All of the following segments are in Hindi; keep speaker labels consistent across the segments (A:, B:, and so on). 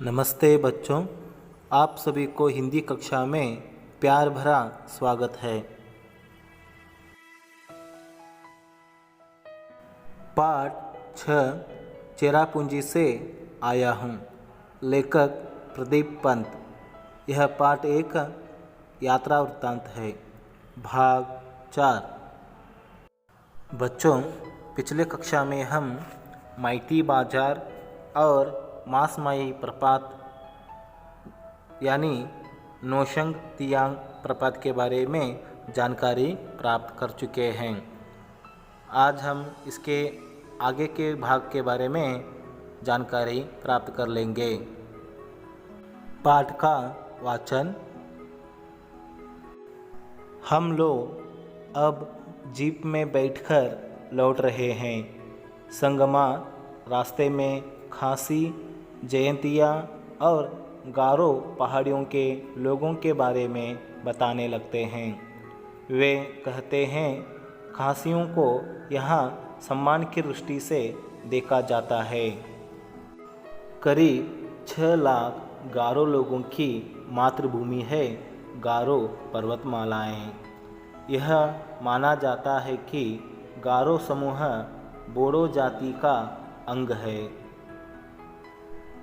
A: नमस्ते बच्चों, आप सभी को हिंदी कक्षा में प्यार भरा स्वागत है। पाठ 6 चेरापूंजी से आया हूँ। लेखक प्रदीप पंत। यह पाठ 1 यात्रा वृत्तांत है। भाग 4। बच्चों, पिछले कक्षा में हम माइती बाजार और मासमाई प्रपात यानी नोशंग तियांग प्रपात के बारे में जानकारी प्राप्त कर चुके हैं। आज हम इसके आगे के भाग के बारे में जानकारी प्राप्त कर लेंगे। पाठ का वाचन। हम लोग अब जीप में बैठकर लौट रहे हैं। संगमा रास्ते में खासी, जयंतिया और गारो पहाड़ियों के लोगों के बारे में बताने लगते हैं। वे कहते हैं खासियों को यहाँ सम्मान की दृष्टि से देखा जाता है। करीब 6 लाख गारो लोगों की मातृभूमि है गारो पर्वतमालाएं। यह माना जाता है कि गारो समूह बोडो जाति का अंग है।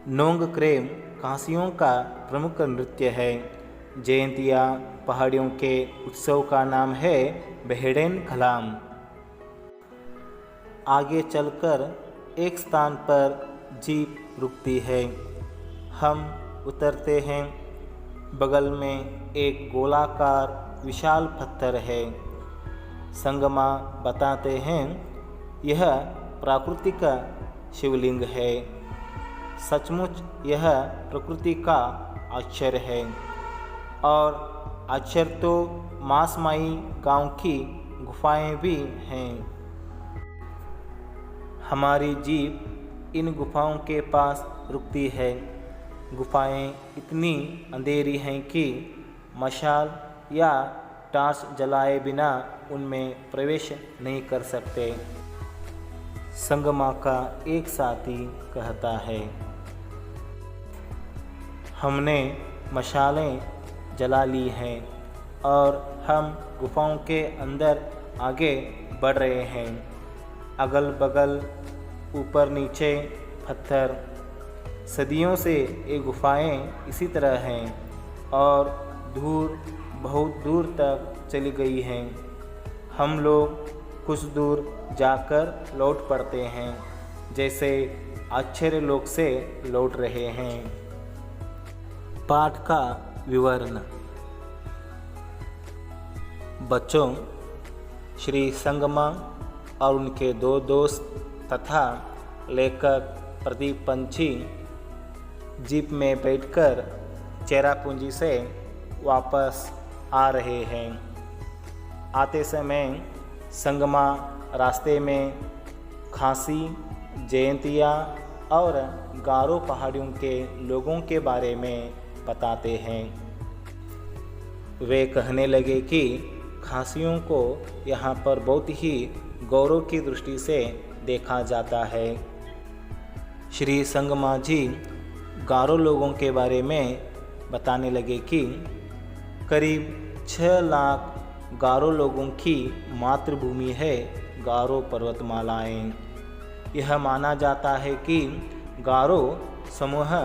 A: नोंगक्रेम खासियों का प्रमुख नृत्य है। जयंतिया पहाड़ियों के उत्सव का नाम है बेहेडेन खलाम। आगे चलकर एक स्थान पर जीप रुकती है। हम उतरते हैं। बगल में एक गोलाकार विशाल पत्थर है। संगमा बताते हैं यह प्राकृतिक शिवलिंग है। सचमुच यह प्रकृति का आश्चर्य है। और आश्चर्य तो मासमाई गांव की गुफाएं भी हैं। हमारी जीप इन गुफाओं के पास रुकती है। गुफाएं इतनी अंधेरी हैं कि मशाल या टार्च जलाए बिना उनमें प्रवेश नहीं कर सकते। संगमा का एक साथी कहता है, हमने मशालें जला ली हैं और हम गुफाओं के अंदर आगे बढ़ रहे हैं। अगल बगल, ऊपर नीचे पत्थर। सदियों से ये गुफाएं इसी तरह हैं और बहुत दूर तक चली गई हैं। हम लोग कुछ दूर जाकर लौट पड़ते हैं, जैसे आश्चर्य लोक से लौट रहे हैं। पाठ का विवरण। बच्चों, श्री संगमा और उनके 2 दोस्त तथा लेखक प्रदीप पंछी जीप में बैठकर चेरापूंजी से वापस आ रहे हैं। आते समय संगमा रास्ते में खासी, जयंतिया और गारो पहाड़ियों के लोगों के बारे में बताते हैं। वे कहने लगे कि खासियों को यहाँ पर बहुत ही गौरव की दृष्टि से देखा जाता है। श्री संगमा जी गारो लोगों के बारे में बताने लगे कि करीब 6 लाख गारो लोगों की मातृभूमि है गारो पर्वतमालाएं। यह माना जाता है कि गारो समूह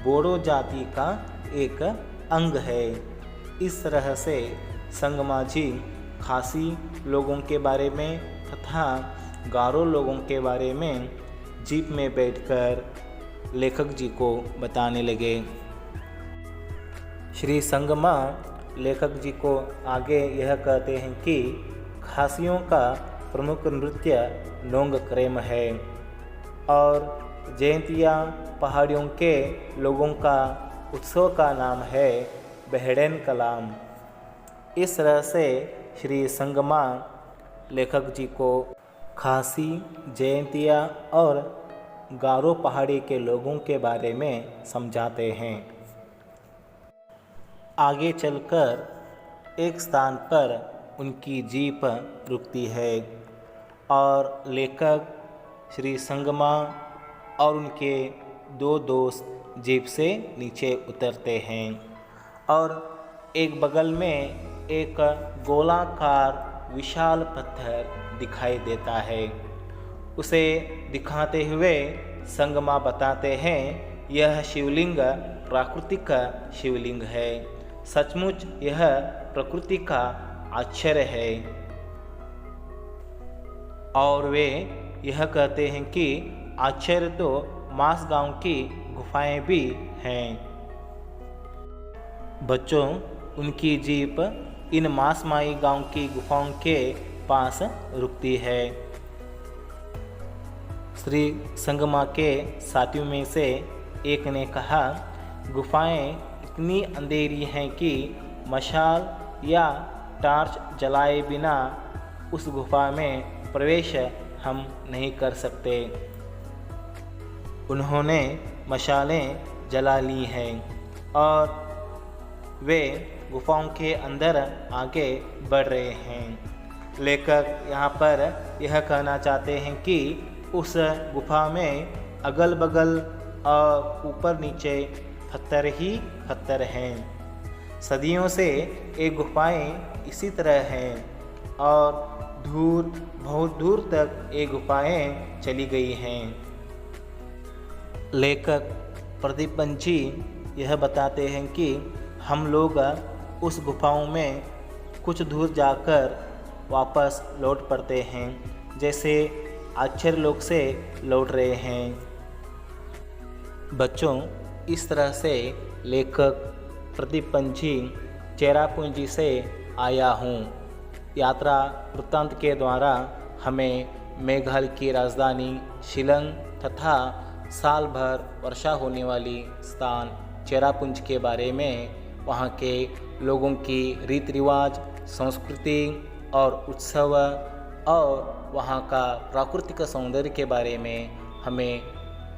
A: बोडो जाति का एक अंग है। इस तरह से संगमा जी खासी लोगों के बारे में तथा गारो लोगों के बारे में जीप में बैठकर लेखक जी को बताने लगे। श्री संगमा लेखक जी को आगे यह कहते हैं कि खासियों का प्रमुख नृत्य नोंगक्रेम है और जयंतिया पहाड़ियों के लोगों का उत्सव का नाम है बेहेडेन कलाम। इस तरह से श्री संगमा लेखक जी को खासी, जयंतिया और गारो पहाड़ी के लोगों के बारे में समझाते हैं। आगे चलकर एक स्थान पर उनकी जीप रुकती है और लेखक श्री संगमा और उनके दो दोस्त जीप से नीचे उतरते हैं और एक बगल में एक गोलाकार विशाल पत्थर दिखाई देता है। उसे दिखाते हुए संगमा बताते हैं, यह शिवलिंग प्राकृतिक शिवलिंग है। सचमुच यह प्रकृति का आश्चर्य है। और वे यह कहते हैं कि आश्चर्य तो मास गांव की गुफाएं भी हैं। बच्चों, उनकी जीप इन मासमाई गांव की गुफाओं के पास रुकती है। श्री संगमा के साथियों में से एक ने कहा, गुफाएं इतनी अंधेरी हैं कि मशाल या टार्च जलाए बिना उस गुफा में प्रवेश हम नहीं कर सकते। उन्होंने मशालें जला ली हैं और वे गुफाओं के अंदर आगे बढ़ रहे हैं। लेखक यहाँ पर यह कहना चाहते हैं कि उस गुफा में अगल बगल और ऊपर नीचे पत्थर ही पत्थर हैं। सदियों से ये गुफाएं इसी तरह हैं और बहुत दूर तक ये गुफाएं चली गई हैं। लेखक प्रदीप पंछी यह बताते हैं कि हम लोग उस गुफाओं में कुछ दूर जाकर वापस लौट पड़ते हैं, जैसे आश्चर्य लोक से लौट रहे हैं। बच्चों, इस तरह से लेखक प्रदीप पंछी चेरापूंजी से आया हूँ यात्रा वृत्तांत के द्वारा हमें मेघालय की राजधानी शिलंग तथा साल भर वर्षा होने वाली स्थान चेरापूंजी के बारे में, वहाँ के लोगों की रीति रिवाज, संस्कृति और उत्सव और वहाँ का प्राकृतिक सौंदर्य के बारे में हमें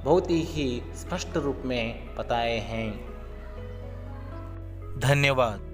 A: बहुत ही स्पष्ट रूप में बताए हैं। धन्यवाद।